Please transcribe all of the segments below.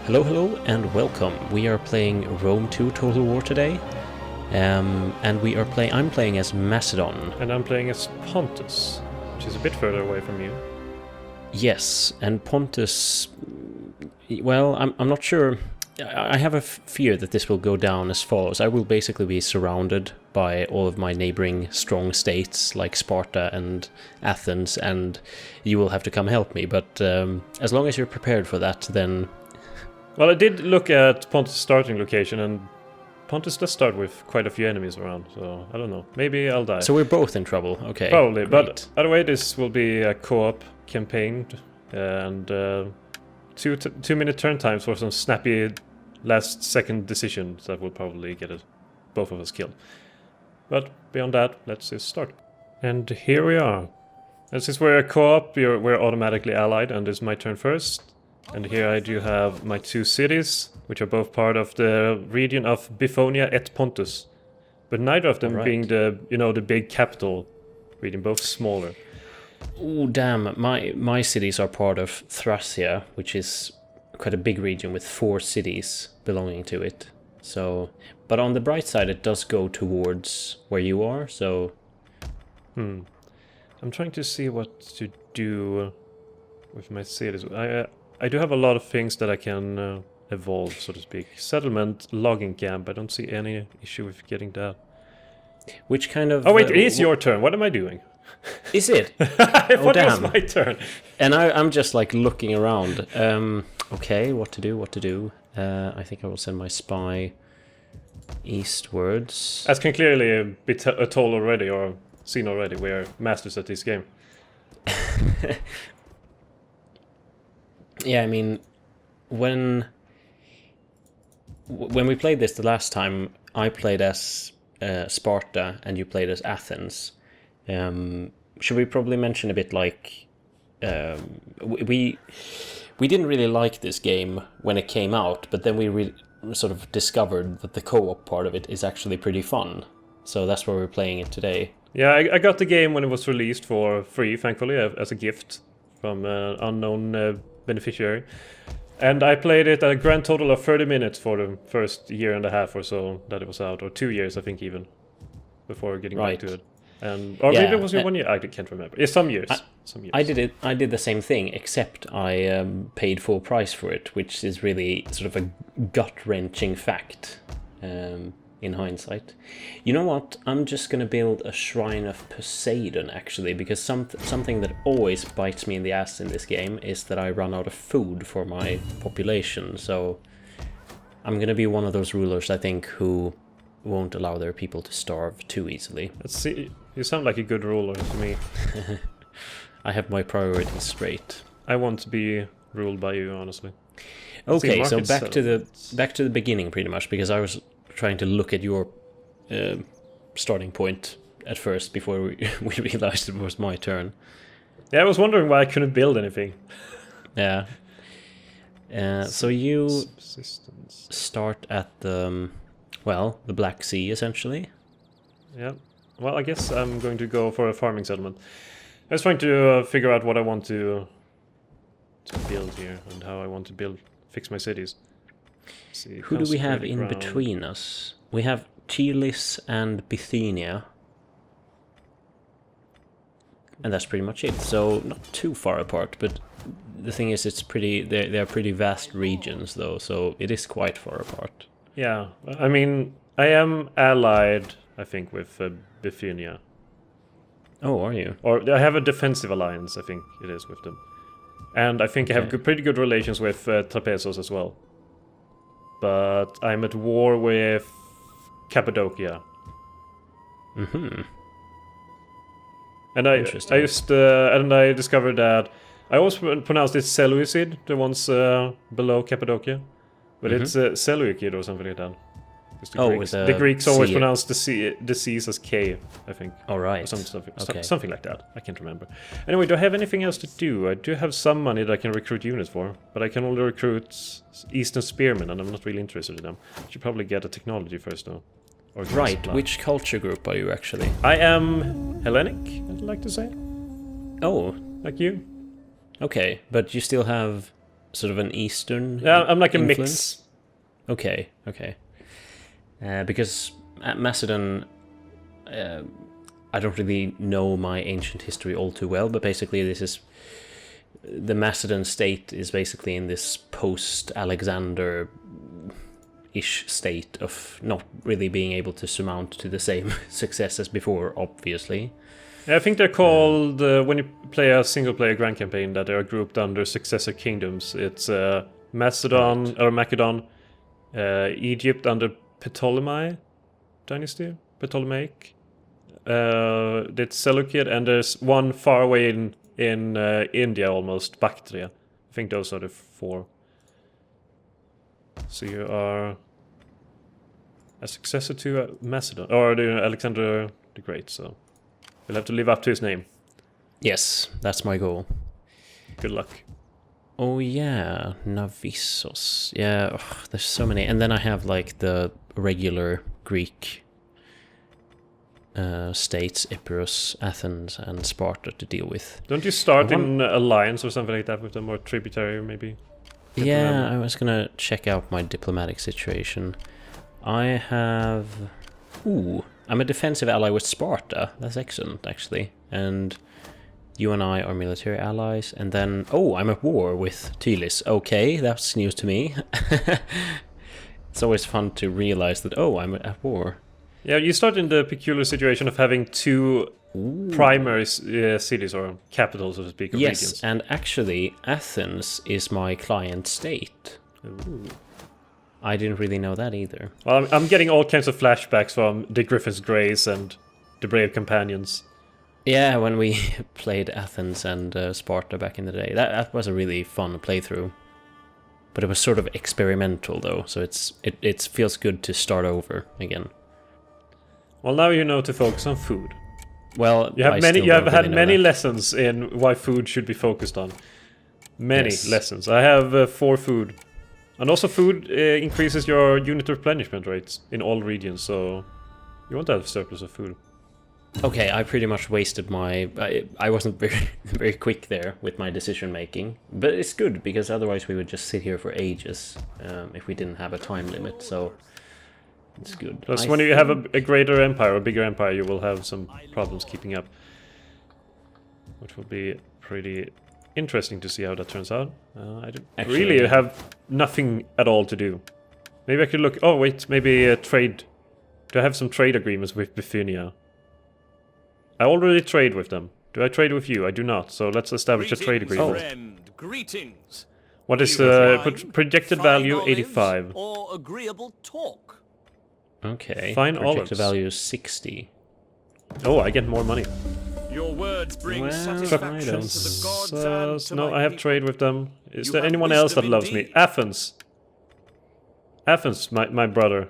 Hello, hello, and welcome. We are playing Rome 2 Total War today, and I'm playing as Macedon. And I'm playing as Pontus, which is a bit further away from you. Yes, and Pontus. Well, I'm not sure. I have a fear that this will go down as follows. I will basically be surrounded by all of my neighboring strong states like Sparta and Athens, and you will have to come help me. But as long as you're prepared for that, then. Well, I did look at Pontus' starting location, and Pontus does start with quite a few enemies around, so I don't know. Maybe I'll die. So we're both in trouble, okay. Probably, great. but either way, this will be a co-op campaign, and 2-minute turn times for some snappy last-second decisions that will probably get both of us killed. But beyond that, let's just start. And here we are. And since we're a co-op, we're automatically allied, and it's my turn first. And here I do have my two cities, which are both part of the region of Bithynia et Pontus, but neither of them being the big capital region, both smaller. Oh damn! My cities are part of Thracia, which is quite a big region with 4 cities belonging to it. So, but on the bright side, it does go towards where you are. So, I'm trying to see what to do with my cities. I do have a lot of things that I can evolve, so to speak. Settlement, logging camp. I don't see any issue with getting that. Which kind of? Oh wait, it is your turn. What am I doing? Is it? I thought it was my turn. And I'm just like looking around. Okay, what to do? I think I will send my spy eastwards. As can clearly be told already or seen already, we are masters at this game. Yeah, I mean, when we played this the last time, I played as Sparta and you played as Athens. Should we probably mention a bit like we didn't really like this game when it came out, but then we sort of discovered that the co-op part of it is actually pretty fun. So that's why we're playing it today. Yeah, I got the game when it was released for free, thankfully, as a gift from an unknown beneficiary. And I played it a grand total of 30 minutes for the first year and a half or so that it was out, or 2 years, I think, even, before getting back to it. Or maybe it was 1 year. I can't remember. Yeah, some years. I did the same thing, except I paid full price for it, which is really sort of a gut-wrenching fact in hindsight. You know what? I'm just going to build a shrine of Poseidon, actually, because something that always bites me in the ass in this game is that I run out of food for my population. So I'm going to be one of those rulers, I think, who won't allow their people to starve too easily. Let's see. You sound like a good ruler to me. I have my priorities straight. I want to be ruled by you, honestly. Okay, so back to the beginning, pretty much, because I was trying to look at your starting point at first before we realized it was my turn. Yeah, I was wondering why I couldn't build anything. Yeah. So you Subsistence. start at the Black Sea, essentially. Yeah. Well, I guess I'm going to go for a farming settlement. I was trying to figure out what I want to build here and how I want to fix my cities. See, who do we have in between us? We have Chilis and Bithynia. And that's pretty much it. So not too far apart, but the thing is they're pretty vast regions though, so it is quite far apart. Yeah, I mean, I am allied, I think, with Bithynia. Oh, are you? Or I have a defensive alliance, I think it is, with them. And I think I have pretty good relations with Trapesos as well. But I'm at war with Cappadocia. Mm-hmm. And I discovered that I always pronounced it Seleucid, the ones below Cappadocia. But it's Seleucid or something like that. The Greeks always pronounce the C's as K, I think. All right. Or something like that. I can't remember. Anyway, do I have anything else to do? I do have some money that I can recruit units for, but I can only recruit Eastern Spearmen, and I'm not really interested in them. I should probably get a technology first, though. Right. Which culture group are you actually? I am Hellenic, I'd like to say. Oh. Like you. Okay, but you still have sort of an Eastern. Yeah, I'm like a influence? mix. Okay. Because at Macedon, I don't really know my ancient history all too well, but basically the Macedon state is basically in this post-Alexander-ish state of not really being able to surmount to the same success as before, obviously. Yeah, I think they're called, when you play a single-player grand campaign, that they are grouped under successor kingdoms. It's Macedon, or Macedon, Egypt under Ptolemy dynasty, Ptolemaic. It's Seleucid, and there's one far away in India almost, Bactria. I think those are the 4. So you are a successor to Macedon, or the Alexander the Great, so you'll have to live up to his name. Yes, that's my goal. Good luck. Oh yeah, Navisos. Yeah, there's so many. And then I have like the regular Greek states, Epirus, Athens, and Sparta to deal with. Don't you start in alliance or something like that with them, or tributary maybe? Yeah, I was gonna check out my diplomatic situation. I have... Ooh, I'm a defensive ally with Sparta. That's excellent, actually. And you and I are military allies. And then... Oh, I'm at war with Tylis. Okay, that's news to me. It's always fun to realize that, oh, I'm at war. Yeah, you start in the peculiar situation of having 2 primary cities, or capitals, so to speak, of yes, regions. And actually, Athens is my client state. Ooh. I didn't really know that either. Well, I'm getting all kinds of flashbacks from the Griffin's Grace and the Brave Companions. Yeah, when we played Athens and Sparta back in the day. That was a really fun playthrough. But it was sort of experimental, though, so it feels good to start over again. Well, now you know to focus on food. Well, you have had many lessons in why food should be focused on. Many lessons. I have 4 food. And also food increases your unit replenishment rates in all regions, so you want to have surplus of food. Okay, I pretty much wasted my... I wasn't very quick there with my decision making. But it's good, because otherwise we would just sit here for ages if we didn't have a time limit, so... It's good. Plus, when you have a greater empire, a bigger empire, you will have some problems keeping up. Which will be pretty interesting to see how that turns out. I don't really have nothing at all to do. Maybe I could look... Oh, wait, maybe trade... Do I have some trade agreements with Bithynia? I already trade with them. Do I trade with you? I do not, so let's establish a trade agreement. Friend. Greetings. What is the projected value? 85. Or agreeable talk. Okay, fine projected olives. value is 60. Oh, I get more money. Your words bring Well, satisfaction I to don't the gods and to no, my I have people. trade with them. Is You there have anyone else that wisdom loves me? indeed. Athens. Athens, my brother.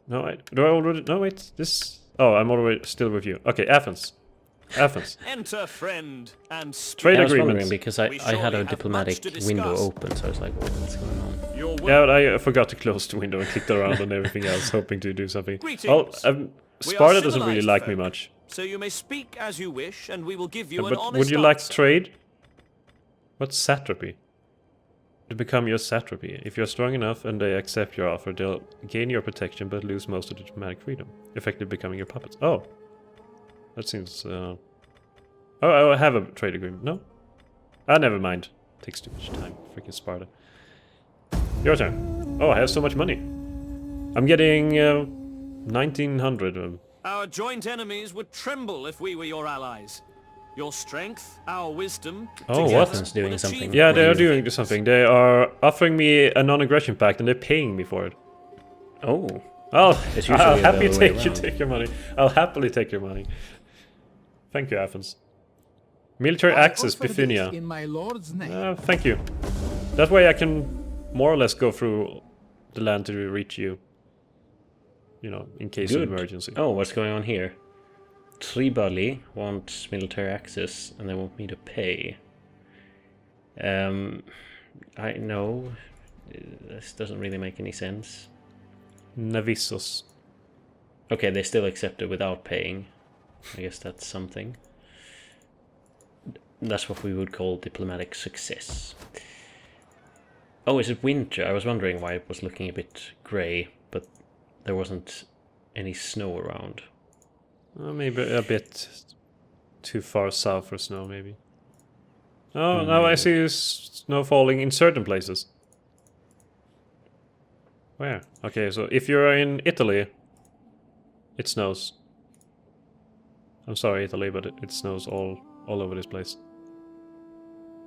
No, do I already... No, wait, this... Oh, I'm already still with you. Okay, Athens. Athens. Enter, friend, and speak. Trade I was agreement. wondering because I We had surely a have diplomatic much to window discuss. open, so I was like, what's going on? Your Yeah, but I forgot to close the window and clicked around on everything else, hoping to do something. Greetings. Well, We are Sparta doesn't really civilized like me folk, much. So you may speak as you wish, and we will give you an But honest would you like to answer. trade? What's satrapy? To become your satrapy. If you're strong enough and they accept your offer, they'll gain your protection but lose most of the diplomatic freedom, effectively becoming your puppets. Oh. That seems... Oh, I have a trade agreement. No? Ah, never mind. Takes too much time. Freaking Sparta. Your turn. Oh, I have so much money. I'm getting 1900. Our joint enemies would tremble if we were your allies. Your strength, our wisdom. Oh, together what? Athens doing would something. achieve Yeah, they are great doing things. something. They are offering me a non-aggression pact and they're paying me for it. Oh, I'll It's usually I'll the happily other way take your money. I'll happily take your money. Thank you, Athens. Military I access, offer this Bithynia. in my lord's name. Thank you. That way I can more or less go through the land to reach you. You know, in case good. of emergency. Oh, what's going on here? Tribali wants military access and they want me to pay. I know. This doesn't really make any sense. Navisos. Okay, they still accept it without paying. I guess that's something. That's what we would call diplomatic success. Oh, is it winter? I was wondering why it was looking a bit grey, but there wasn't any snow around. Maybe a bit too far south for snow, maybe. Oh, now I see snow falling in certain places. Where? Okay, so if you're in Italy, it snows. I'm sorry, Italy, but it snows all over this place.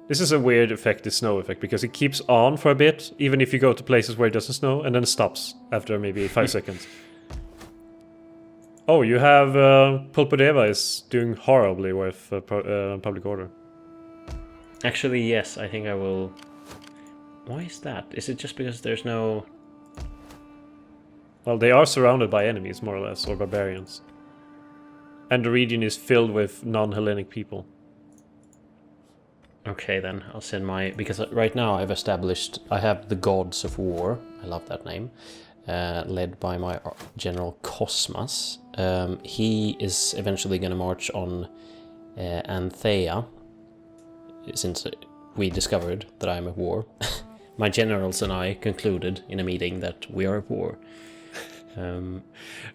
This is a weird effect, the snow effect, because it keeps on for a bit, even if you go to places where it doesn't snow, and then stops after maybe 5 seconds. Oh, you have Pulpodeva is doing horribly with public order. Actually, yes, I think I will... Why is that? Is it just because there's no... Well, they are surrounded by enemies, more or less, or barbarians. And the region is filled with non-Hellenic people. Okay, then, I'll send my... Because right now I've established... I have the Gods of War. I love that name. Led by my General Cosmas. He is eventually going to march on Anthea, since we discovered that I'm at war. My generals and I concluded in a meeting that we are at war.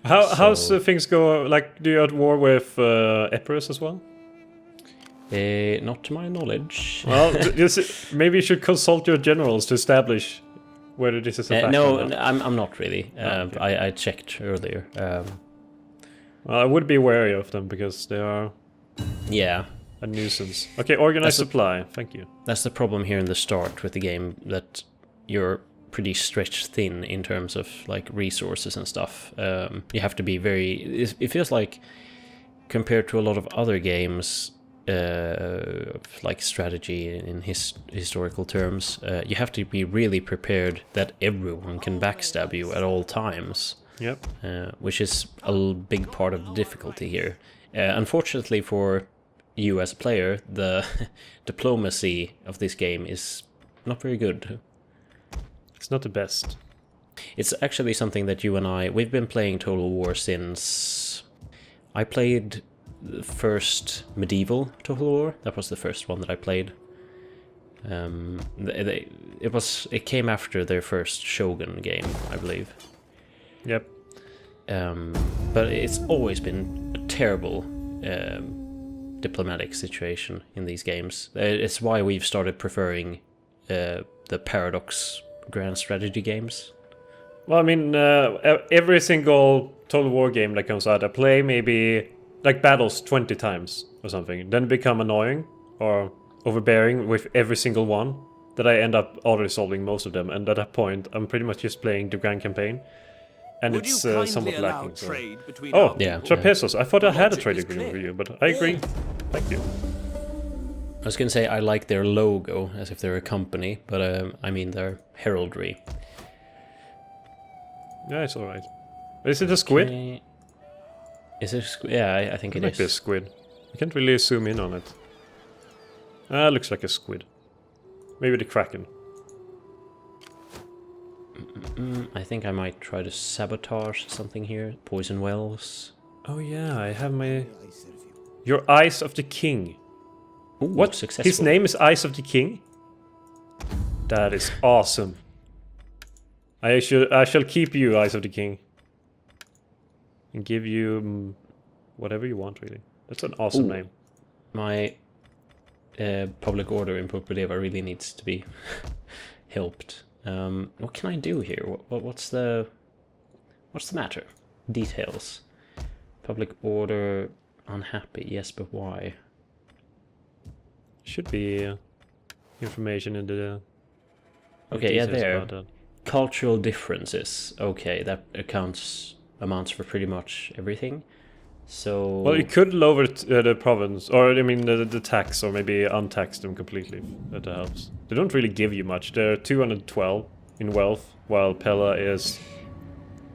How's things go? Like, do you at war with Epirus as well? Not to my knowledge. Well, maybe you should consult your generals to establish whether this is a fact. No, or not. I'm not really. Okay. I checked earlier. Well, I would be wary of them because they are a nuisance. Okay, organized supply. Thank you. That's the problem here in the start with the game, that you're pretty stretched thin in terms of like resources and stuff. You have to be very... It feels like, compared to a lot of other games, like strategy in historical terms, you have to be really prepared that everyone can backstab you at all times. Yep. Which is a big part of the difficulty here. Unfortunately for you as a player, the diplomacy of this game is not very good. It's not the best. It's actually something that you and we've been playing Total War since... I played the first medieval Total War. That was the first one that I played. It came after their first Shogun game, I believe. Yep. But it's always been a terrible diplomatic situation in these games. It's why we've started preferring the Paradox grand strategy games. Well, I mean, every single Total War game that comes out, I play maybe like battles 20 times or something, then become annoying or overbearing with every single one, that I end up auto-resolving most of them, and at that point I'm pretty much just playing the grand campaign, and Would it's you somewhat kindly allow lacking. So. trade between Oh, our yeah. people? Trapesos. I thought I had a Logic trade is agreement clear. with you, but I agree. Thank you. I was going to say I like their logo, as if they're a company, but I mean their heraldry. Yeah, it's alright. Is it a squid? Okay. Is it a squid? Yeah, I think It it might be a is. squid. I can't really zoom in on it. Looks like a squid. Maybe the Kraken. I think I might try to sabotage something here. Poison wells. Oh yeah, I have my... Your Eyes of the King. Ooh, What? successful. His name is Eyes of the King? That is awesome. I shall keep you, Eyes of the King. And give you whatever you want, really. That's an awesome Ooh. name. My public order in Pulpodeva really needs to be helped. What can I do here? What's the matter? Details. Public order unhappy. Yes, but why? Should be information in the Okay, yeah, details there. about that. Cultural differences. Okay, that amounts for pretty much everything. So... Well, you could lower the province, or I mean the tax, or maybe untax them completely. That helps. They don't really give you much. They're 212 in wealth, while Pella is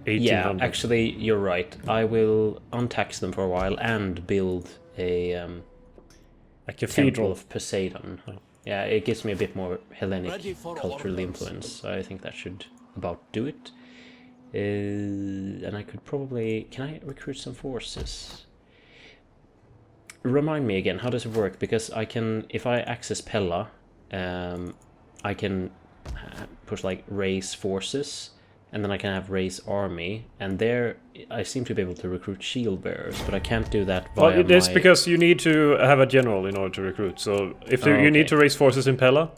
1800. Yeah, actually, you're right. I will untax them for a while and build a cathedral Temple of Poseidon. Yeah, it gives me a bit more Hellenic Ready for cultural orders. influence. So I think that should about do it. And I could probably... Can I recruit some forces? Remind me again, how does it work? Because I can... If I access Pella, I can push like raise forces, and then I can have raise army, and there I seem to be able to recruit shield bearers, but I can't do that via Well, it's my... because you need to have a general in order to recruit. So if you need to raise forces in Pella,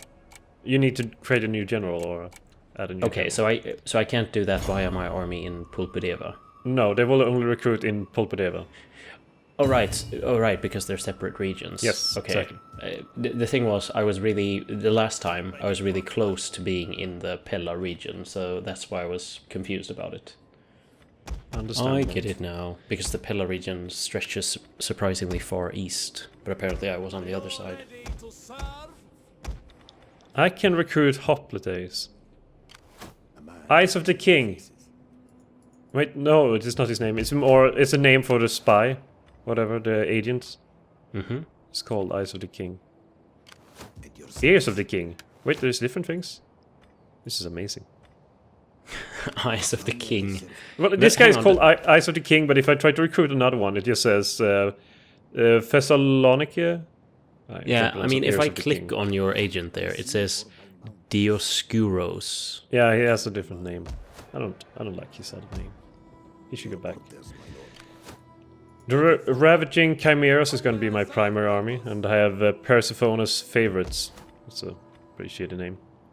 you need to create a new general or add a new Okay, general. so I can't do that via my army in Pulpideva. No, they will only recruit in Pulpideva. Oh right, because they're separate regions. Yes, okay. exactly. The thing was, the last time I was really close to being in the Pella region, so that's why I was confused about it. I get it now, because the Pella region stretches surprisingly far east, but apparently I was on the other side. Ready to serve? I can recruit Hoplites. Eyes of the King. Wait, no, it is not his name. It's a name for the spy, whatever, the agent. Mm-hmm. It's called Eyes of the King. Ears of the King. Wait, there's different things? This is amazing. Eyes of the King. Well, But this guy is hang called on, Eyes of the King, but if I try to recruit another one, it just says Thessaloniki. Yeah, I mean, if Ears I of the click King. on your agent there, it says Dioskuros. Yeah, he has a different name. I don't like his other name. He should go back. The Ravaging Chimeras is going to be my primary army, and I have Persephone's Favorites. That's a pretty shitty name.